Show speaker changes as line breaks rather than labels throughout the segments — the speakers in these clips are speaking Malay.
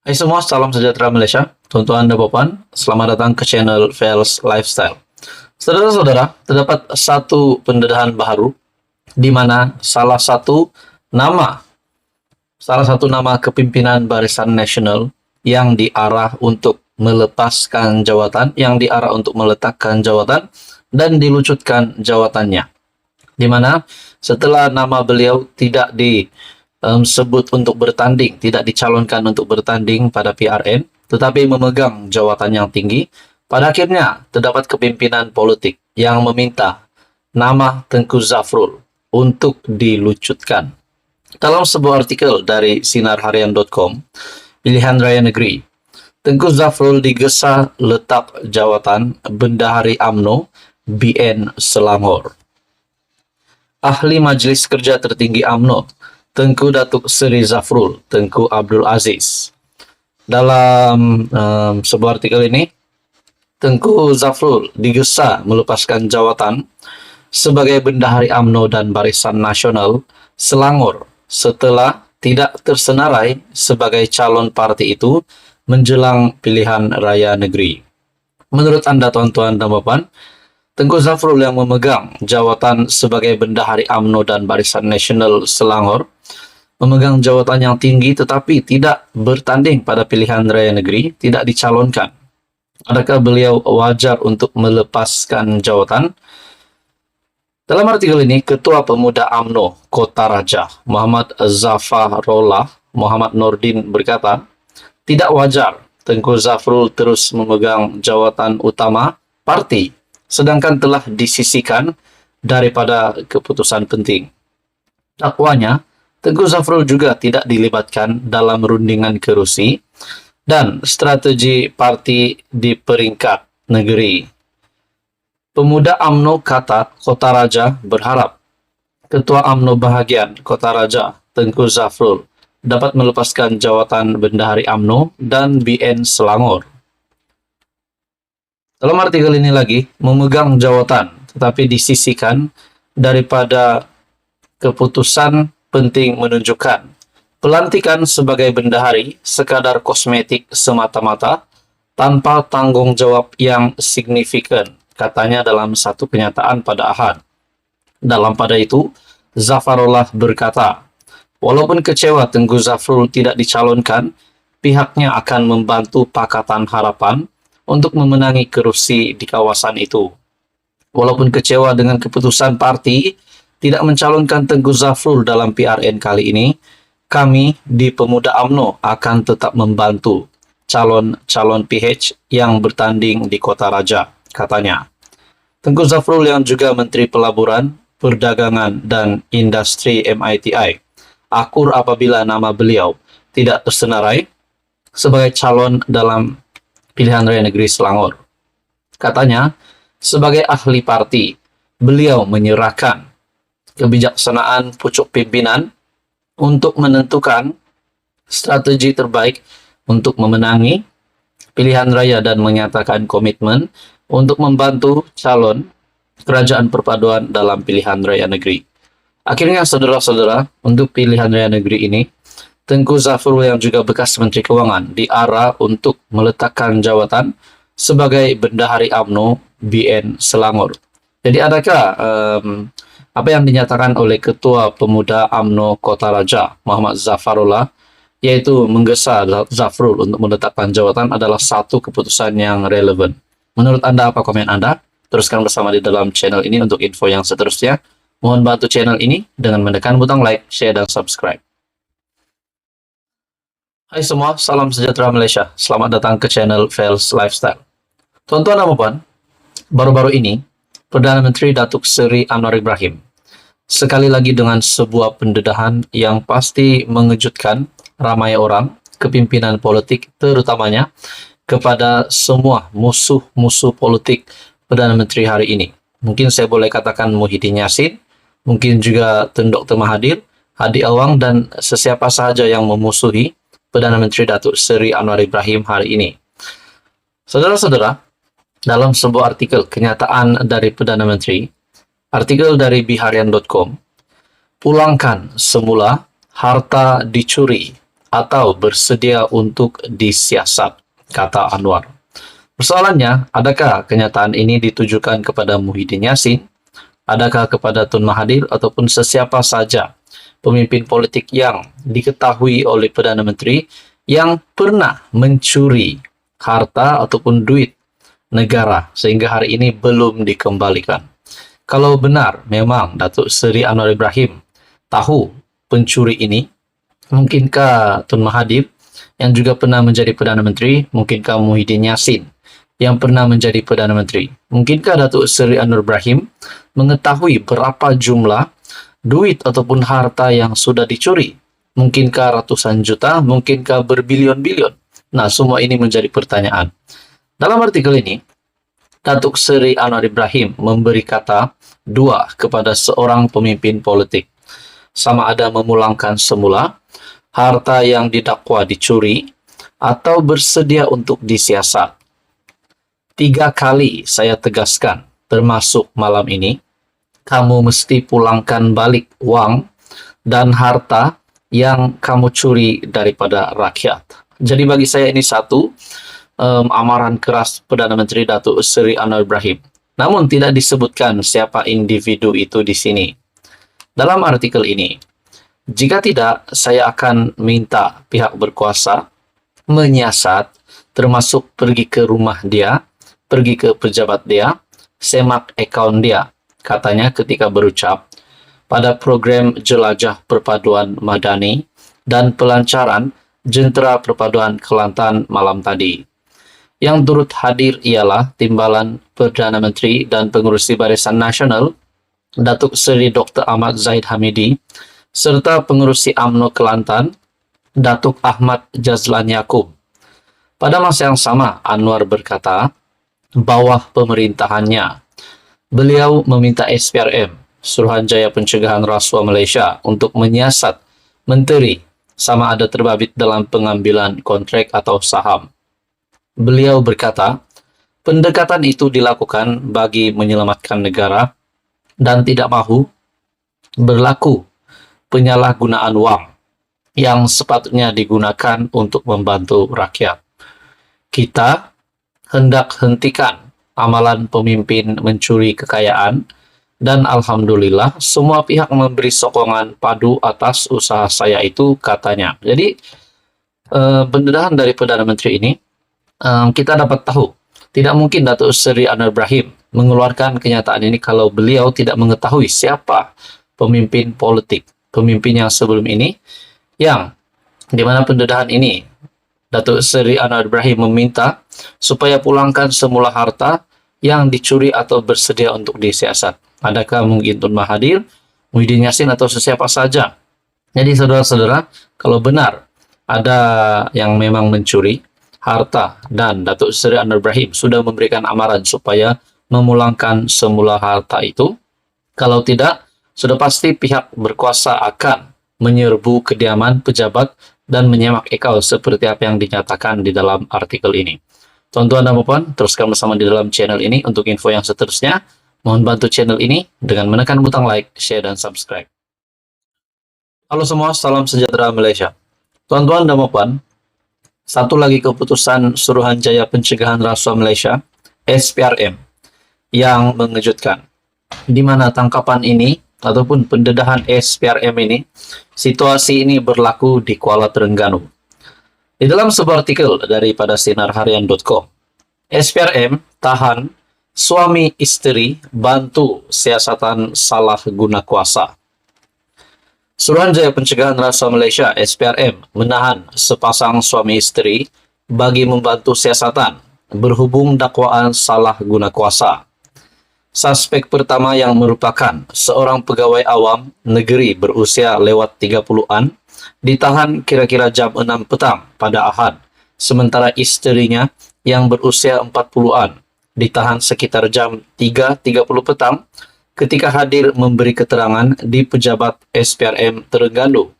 Hai semua, salam sejahtera Malaysia. Tuan-tuan dan puan, selamat datang ke channel Vels Lifestyle. Saudara-saudara, terdapat satu pendedahan baru di mana nama salah satu nama kepimpinan Barisan Nasional yang diarah untuk melepaskan jawatan, yang diarah untuk meletakkan jawatan dan dilucutkan jawatannya. Di mana setelah nama beliau tidak disebut untuk bertanding, tidak dicalonkan untuk bertanding pada PRN, tetapi memegang jawatan yang tinggi, pada akhirnya terdapat kepimpinan politik yang meminta nama Tengku Zafrul untuk dilucutkan. Dalam sebuah artikel dari sinarharian.com, Pilihan Raya Negeri, Tengku Zafrul digesa letak jawatan Bendahari UMNO BN Selangor. Ahli Majlis Kerja Tertinggi UMNO, Tengku Datuk Seri Zafrul, Tengku Abdul Aziz. Dalam sebuah artikel ini, Tengku Zafrul digesa melepaskan jawatan sebagai Bendahari UMNO dan Barisan Nasional Selangor setelah tidak tersenarai sebagai calon parti itu menjelang pilihan raya negeri. Menurut Anda, tuan-tuan dan puan, Tengku Zafrul yang memegang jawatan sebagai Bendahari UMNO dan Barisan Nasional Selangor memegang jawatan yang tinggi tetapi tidak bertanding pada pilihan raya negeri, tidak dicalonkan. Adakah beliau wajar untuk melepaskan jawatan? Dalam artikel ini, Ketua Pemuda UMNO Kota Raja, Muhammad Zafarullah Muhammad Nordin berkata, tidak wajar Tengku Zafrul terus memegang jawatan utama parti sedangkan telah disisihkan daripada keputusan penting. Dakwanya, Tengku Zafrul juga tidak dilibatkan dalam rundingan kerusi dan strategi parti di peringkat negeri. Pemuda UMNO Kota Raja berharap Ketua UMNO Bahagian Kota Raja, Tengku Zafrul, dapat melepaskan jawatan Bendahari UMNO dan BN Selangor. Dalam artikel ini lagi, memegang jawatan tetapi disisihkan daripada keputusan penting menunjukkan pelantikan sebagai bendahari sekadar kosmetik semata-mata tanpa tanggung jawab yang signifikan, katanya dalam satu kenyataan pada Ahad. Dalam pada itu, Zafarullah berkata, walaupun kecewa Tengku Zafrul tidak dicalonkan, pihaknya akan membantu Pakatan Harapan untuk memenangi kerusi di kawasan itu. Walaupun kecewa dengan keputusan parti tidak mencalonkan Tengku Zafrul dalam PRN kali ini, kami di Pemuda UMNO akan tetap membantu calon-calon PH yang bertanding di Kota Raja, katanya. Tengku Zafrul yang juga Menteri Pelaburan, Perdagangan dan Industri MITI, akur apabila nama beliau tidak tersenarai sebagai calon dalam pilihan raya negeri Selangor. Katanya, sebagai ahli parti, beliau menyerahkan kebijaksanaan pucuk pimpinan untuk menentukan strategi terbaik untuk memenangi pilihan raya dan menyatakan komitmen untuk membantu calon kerajaan perpaduan dalam pilihan raya negeri. Akhirnya, saudara-saudara, untuk pilihan raya negeri ini, Tengku Zafrul yang juga bekas Menteri Keuangan diarah untuk meletakkan jawatan sebagai Bendahari UMNO BN Selangor. Jadi adakah apa yang dinyatakan oleh Ketua Pemuda UMNO Kota Raja, Muhammad Zafarullah, yaitu menggesa Zafrul untuk meletakkan jawatan adalah satu keputusan yang relevan. Menurut Anda, apa komen Anda? Teruskan bersama di dalam channel ini untuk info yang seterusnya. Mohon bantu channel ini dengan menekan butang like, share, dan subscribe. Hai semua, salam sejahtera Malaysia. Selamat datang ke channel Vels Lifestyle. Tuan-tuan dan puan, baru-baru ini, Perdana Menteri Datuk Seri Anwar Ibrahim sekali lagi dengan sebuah pendedahan yang pasti mengejutkan ramai orang, kepimpinan politik terutamanya, kepada semua musuh-musuh politik Perdana Menteri hari ini. Mungkin saya boleh katakan Muhyiddin Yassin, mungkin juga Tun Dr. Mahathir, Hadi Awang, dan sesiapa sahaja yang memusuhi Perdana Menteri Datuk Seri Anwar Ibrahim hari ini. Saudara-saudara, dalam sebuah artikel kenyataan dari Perdana Menteri, artikel dari biharian.com, pulangkan semula harta dicuri atau bersedia untuk disiasat, kata Anwar. Persoalannya, adakah kenyataan ini ditujukan kepada Muhyiddin Yassin? Adakah kepada Tun Mahathir ataupun sesiapa saja pemimpin politik yang diketahui oleh Perdana Menteri yang pernah mencuri harta ataupun duit negara sehingga hari ini belum dikembalikan? Kalau benar memang Datuk Seri Anwar Ibrahim tahu pencuri ini, mungkinkah Tun Mahathir yang juga pernah menjadi Perdana Menteri, mungkinkah Muhyiddin Yassin yang pernah menjadi Perdana Menteri, mungkinkah Datuk Seri Anwar Ibrahim mengetahui berapa jumlah duit ataupun harta yang sudah dicuri? Mungkinkah ratusan juta, mungkinkah berbilion-bilion? Nah, semua ini menjadi pertanyaan. Dalam artikel ini, Datuk Seri Anwar Ibrahim memberi kata dua kepada seorang pemimpin politik. Sama ada memulangkan semula harta yang didakwa dicuri atau bersedia untuk disiasat. 3 kali saya tegaskan, termasuk malam ini, kamu mesti pulangkan balik uang dan harta yang kamu curi daripada rakyat. Jadi bagi saya ini satu amaran keras Perdana Menteri Datuk Seri Anwar Ibrahim. Namun tidak disebutkan siapa individu itu di sini. Dalam artikel ini, jika tidak, saya akan minta pihak berkuasa menyiasat, termasuk pergi ke rumah dia, pergi ke pejabat dia, semak akaun dia, katanya ketika berucap pada program Jelajah Perpaduan Madani dan pelancaran Jentera Perpaduan Kelantan malam tadi. Yang turut hadir ialah Timbalan Perdana Menteri dan Pengerusi Barisan Nasional, Datuk Seri Dr. Ahmad Zahid Hamidi, serta Pengerusi UMNO Kelantan, Datuk Ahmad Jazlan Yaakob. Pada masa yang sama, Anwar berkata, bawah pemerintahannya, beliau meminta SPRM, Suruhanjaya Pencegahan Rasuah Malaysia, untuk menyiasat menteri sama ada terbabit dalam pengambilan kontrak atau saham. Beliau berkata, pendekatan itu dilakukan bagi menyelamatkan negara dan tidak mahu berlaku penyalahgunaan wang yang sepatutnya digunakan untuk membantu rakyat. Kita hendak hentikan amalan pemimpin mencuri kekayaan dan alhamdulillah semua pihak memberi sokongan padu atas usaha saya itu, katanya. Jadi pendedahan dari Perdana Menteri ini kita dapat tahu tidak mungkin Datuk Seri Anwar Ibrahim mengeluarkan kenyataan ini kalau beliau tidak mengetahui siapa pemimpin politik, pemimpin yang sebelum ini, yang di mana pendedahan ini Datuk Seri Anwar Ibrahim meminta supaya pulangkan semula harta yang dicuri atau bersedia untuk disiasat. Adakah mungkin Tun Mahathir, Muhyiddin Yassin atau sesiapa saja? Jadi saudara-saudara, kalau benar ada yang memang mencuri harta dan Datuk Seri Anwar Ibrahim sudah memberikan amaran supaya memulangkan semula harta itu, kalau tidak, sudah pasti pihak berkuasa akan menyerbu kediaman pejabat dan menyemak akaun seperti apa yang dinyatakan di dalam artikel ini. Tuan-tuan dan puan, teruskan bersama di dalam channel ini untuk info yang seterusnya. Mohon bantu channel ini dengan menekan butang like, share, dan subscribe. Halo semua, salam sejahtera Malaysia. Tuan-tuan dan puan, satu lagi keputusan Suruhanjaya Pencegahan Rasuah Malaysia, SPRM, yang mengejutkan. Di mana tangkapan ini ataupun pendedahan SPRM ini, situasi ini berlaku di Kuala Terengganu. Di dalam sebuah artikel daripada sinarharian.com, SPRM tahan suami isteri bantu siasatan salah guna kuasa. Suruhanjaya Pencegahan Rasuah Malaysia (SPRM) menahan sepasang suami isteri bagi membantu siasatan berhubung dakwaan salah guna kuasa. Suspek pertama yang merupakan seorang pegawai awam negeri berusia lewat 30-an ditahan kira-kira jam 6 petang pada Ahad, sementara isterinya yang berusia 40-an ditahan sekitar jam 3.30 petang ketika hadir memberi keterangan di pejabat SPRM Terengganu.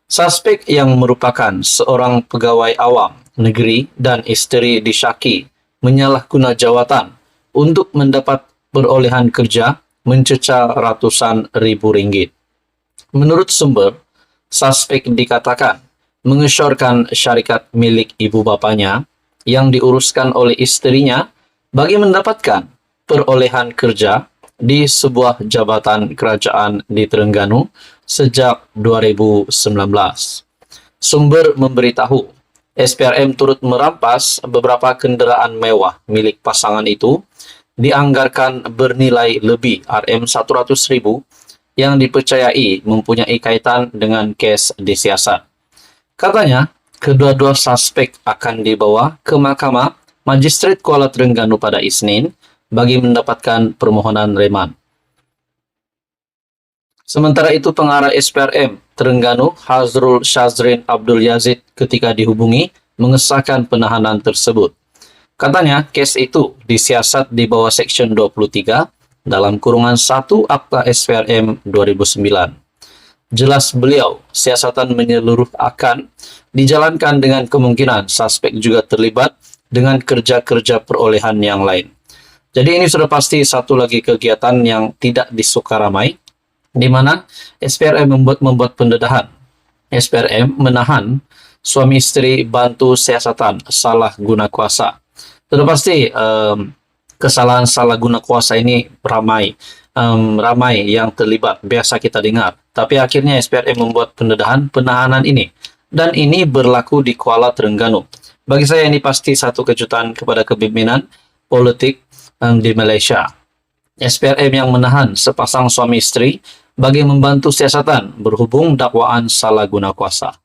Suspek yang merupakan seorang pegawai awam negeri dan isteri disyaki menyalahguna jawatan untuk mendapat perolehan kerja mencecah ratusan ribu ringgit. Menurut sumber, suspek dikatakan mengesyorkan syarikat milik ibu bapanya yang diuruskan oleh istrinya bagi mendapatkan perolehan kerja di sebuah jabatan kerajaan di Terengganu sejak 2019. Sumber memberitahu, SPRM turut merampas beberapa kenderaan mewah milik pasangan itu dianggarkan bernilai lebih Rm100.000 yang dipercayai mempunyai kaitan dengan kes disiasat. Katanya, kedua-dua suspek akan dibawa ke Mahkamah Magistrate Kuala Terengganu pada Isnin bagi mendapatkan permohonan reman. Sementara itu, pengarah SPRM Terengganu, Hazrul Shazrin Abdul Yazid, ketika dihubungi, mengesahkan penahanan tersebut. Katanya, kes itu disiasat di bawah Seksyen 23 dalam kurungan 1 Akta SPRM 2009. Jelas beliau, siasatan menyeluruh akan dijalankan dengan kemungkinan suspek juga terlibat dengan kerja-kerja perolehan yang lain. Jadi ini sudah pasti satu lagi kegiatan yang tidak disuka ramai, di mana SPRM membuat pendedahan. SPRM menahan suami istri bantu siasatan salah guna kuasa. Sudah pasti kesalahan salah guna kuasa ini ramai yang terlibat, biasa kita dengar. Tapi akhirnya SPRM membuat penahanan ini. Dan ini berlaku di Kuala Terengganu. Bagi saya ini pasti satu kejutan kepada kepimpinan politik di Malaysia. SPRM yang menahan sepasang suami istri bagi membantu siasatan berhubung dakwaan salah guna kuasa.